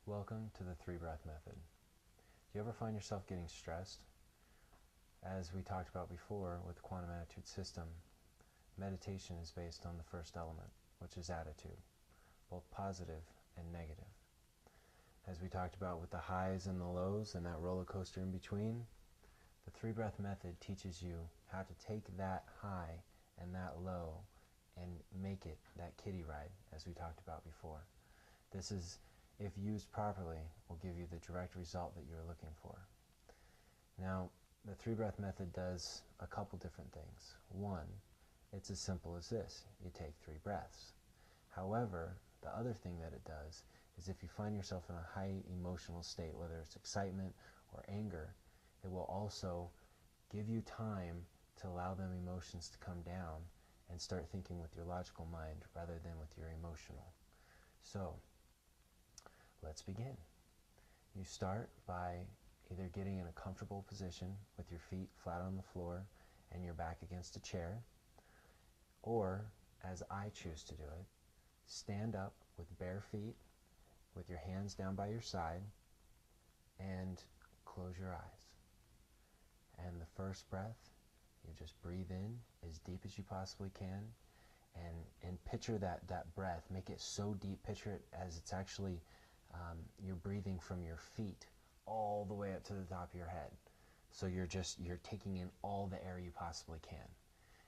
Welcome to the 3-breath method. Do you ever find yourself getting stressed? As we talked about before with the Quantum Attitude System, meditation is based on the first element, which is attitude, both positive and negative. As we talked about with the highs and the lows and that roller coaster in between, the 3-breath method teaches you how to take that high and that low and make it that kiddie ride, as we talked about before. This is, if used properly, will give you the direct result that you're looking for. Now, the 3-breath method does a couple different things. One, it's as simple as this. You take 3 breaths. However, the other thing that it does is if you find yourself in a high emotional state, whether it's excitement or anger, it will also give you time to allow them emotions to come down and start thinking with your logical mind rather than with your emotional. So, let's begin. You start by either getting in a comfortable position with your feet flat on the floor and your back against a chair, or, as I choose to do it, stand up with bare feet, with your hands down by your side, and close your eyes. And the first breath, you just breathe in as deep as you possibly can, and picture that breath. Make it so deep, picture it as it's actually you're breathing from your feet all the way up to the top of your head. So you're taking in all the air you possibly can.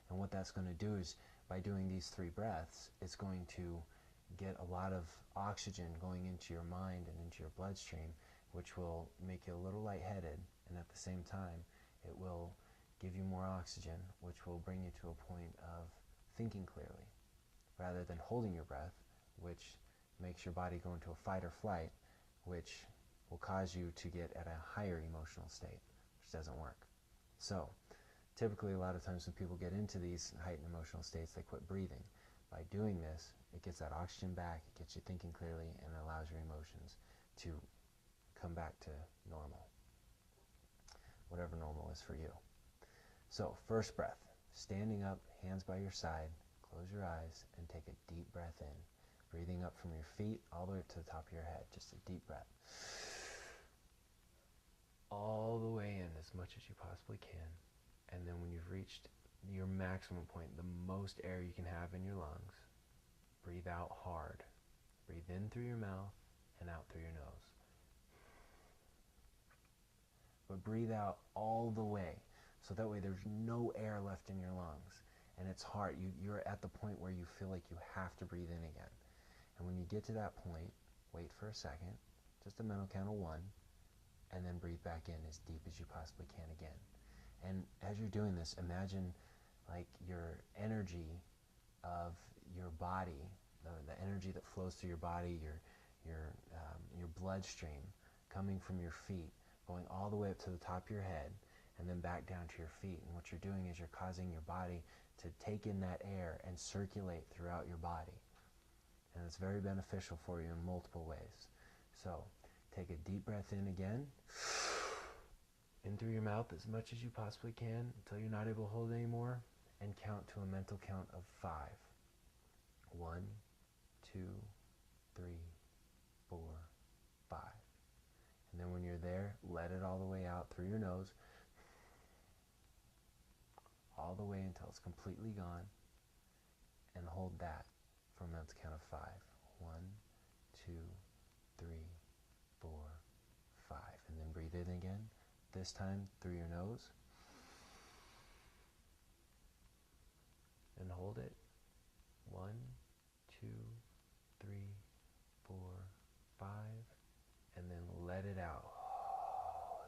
And what that's going to do is, by doing these 3 breaths, it's going to get a lot of oxygen going into your mind and into your bloodstream, which will make you a little lightheaded, and at the same time it will give you more oxygen, which will bring you to a point of thinking clearly rather than holding your breath, which makes your body go into a fight or flight, which will cause you to get at a higher emotional state, which doesn't work. So typically, a lot of times when people get into these heightened emotional states, they quit breathing. By doing this, it gets that oxygen back, it gets you thinking clearly, and it allows your emotions to come back to normal, whatever normal is for you. So, first breath, standing up, hands by your side, close your eyes, and take a deep breath in. Breathing up from your feet all the way up to the top of your head, just a deep breath. All the way in as much as you possibly can. And then when you've reached your maximum point, the most air you can have in your lungs, breathe out hard. Breathe in through your mouth and out through your nose. But breathe out all the way, so that way there's no air left in your lungs. And it's hard. You're at the point where you feel like you have to breathe in again. And when you get to that point, wait for a second, just a mental count of 1, and then breathe back in as deep as you possibly can again. And as you're doing this, imagine like your energy of your body, the energy that flows through your body, your bloodstream coming from your feet, going all the way up to the top of your head, and then back down to your feet. And what you're doing is you're causing your body to take in that air and circulate throughout your body. And it's very beneficial for you in multiple ways. So, take a deep breath in again. In through your mouth as much as you possibly can until you're not able to hold anymore, and count to a mental count of 5. 1, 2, 3, 4, 5. And then when you're there, let it all the way out through your nose, all the way until it's completely gone, and hold that for a mental count of 5. 1, 2, 3, 4, 5. And then breathe in again, this time through your nose, and hold it. 1, 2, 3, 4, 5, and then let it out.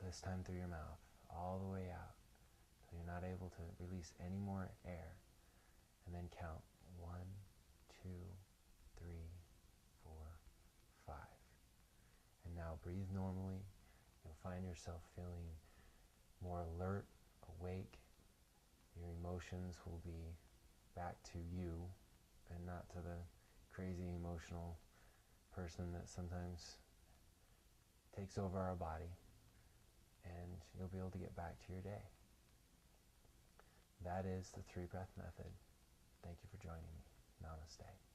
This time through your mouth, all the way out, so you're not able to release any more air. And then count 1, 2, 3, 4, 5. And now breathe normally. You'll find yourself feeling more alert, awake. Your emotions will be back to you and not to the crazy emotional person that sometimes takes over our body. And you'll be able to get back to your day. That is the 3-breath method. Thank you for joining me. Namaste.